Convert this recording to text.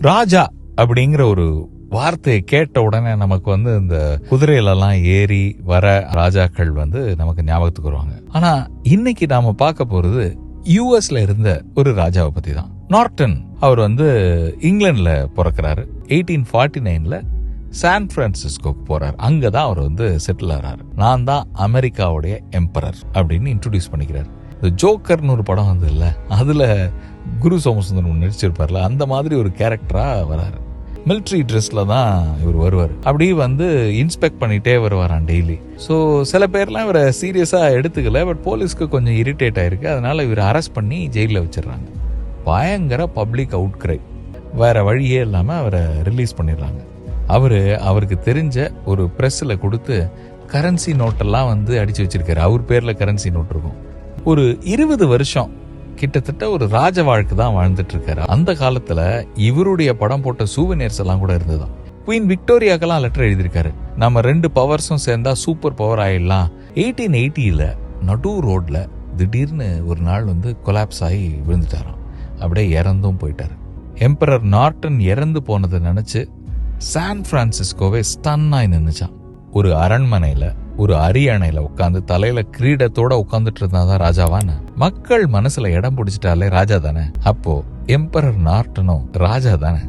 ராஜா அப்படிங்கிற ஒரு வார்த்தையை கேட்ட உடனே நமக்கு இந்த குதிரையிலெல்லாம் ஏறி வர ராஜாக்கள் நமக்கு ஞாபகத்துக்கு வருவாங்க. ஆனா இன்னைக்கு நாம பார்க்க போறது யூஎஸ்ல இருந்த ஒரு ராஜாவை பத்தி தான். நார்டன் அவர் இங்கிலாந்துல பிறக்கிறாரு. 1849ல சான் பிரான்சிஸ்கோக்கு போறாரு. அங்கதான் அவர் செட்டில் ஆறாரு. நான் தான் அமெரிக்காவுடைய எம்பரர் அப்படின்னு இன்ட்ரோடியூஸ் பண்ணிக்கிறாரு. இந்த ஜோக்கர்னு ஒரு படம் இல்ல, அதுல குரு சோமசுந்தரம் நடிச்சிருப்பார்ல, அந்த மாதிரி ஒரு கேரக்டரா வராரு. மிலிட்ரி ட்ரெஸ்ல தான் இவர் வருவார். அப்படி இன்ஸ்பெக்ட் பண்ணிட்டே வருவாராம் டெய்லி. ஸோ சில பேர்லாம் இவரை சீரியஸா எடுத்துக்கல. பட் போலீஸ்க்கு கொஞ்சம் இரிட்டேட் ஆயிருக்கு. அதனால இவரை அரெஸ்ட் பண்ணி ஜெயிலில் வச்சிடறாங்க. பயங்கர பப்ளிக் அவுட்கிரை. வேற வழியே இல்லாம அவரை ரிலீஸ் பண்ணிடுறாங்க. அவருக்கு தெரிஞ்ச ஒரு பிரஸ்ல கொடுத்து கரன்சி நோட்டெல்லாம் அடிச்சு வச்சிருக்காரு. அவர் பேர்ல கரன்சி நோட் இருக்கும். ஒரு 20 வருஷம் கிட்டத்தட்ட ஒரு ராஜ வாழ்க்கை தான் வாழ்ந்துட்டு இருக்காரு. அந்த காலத்துல இவருடைய படம் போட்ட சூவனியர்ஸ் எல்லாம் கூட இருந்ததுதான். குவீன் விக்டோரியாக்கெல்லாம் லெட்டர் எழுதியிருக்காரு. நம்ம 2 பவர்ஸும் சேர்ந்தா சூப்பர் பவர் ஆயிடலாம். 1880ல நடு ரோட்ல திடீர்னு ஒரு நாள் கொலாப்ஸ் ஆகி விழுந்துட்டாராம். அப்படியே இறந்தும் போயிட்டாரு. எம்பரர் நார்டன் இறந்து போனதை நினைச்சு சான் பிரான்சிஸ்கோவே ஸ்டன் ஆகி நின்னுச்சான். ஒரு அரண்மனையில ஒரு அரியணையில உட்காந்து தலையில கிரீடத்தோட உட்காந்துட்டு இருந்தாதான் ராஜாவான மக்கள் மனசுல இடம் பிடிச்சிட்டாலே ராஜா தானே. அப்போ எம்பரர் நார்டனும் ராஜா தானே.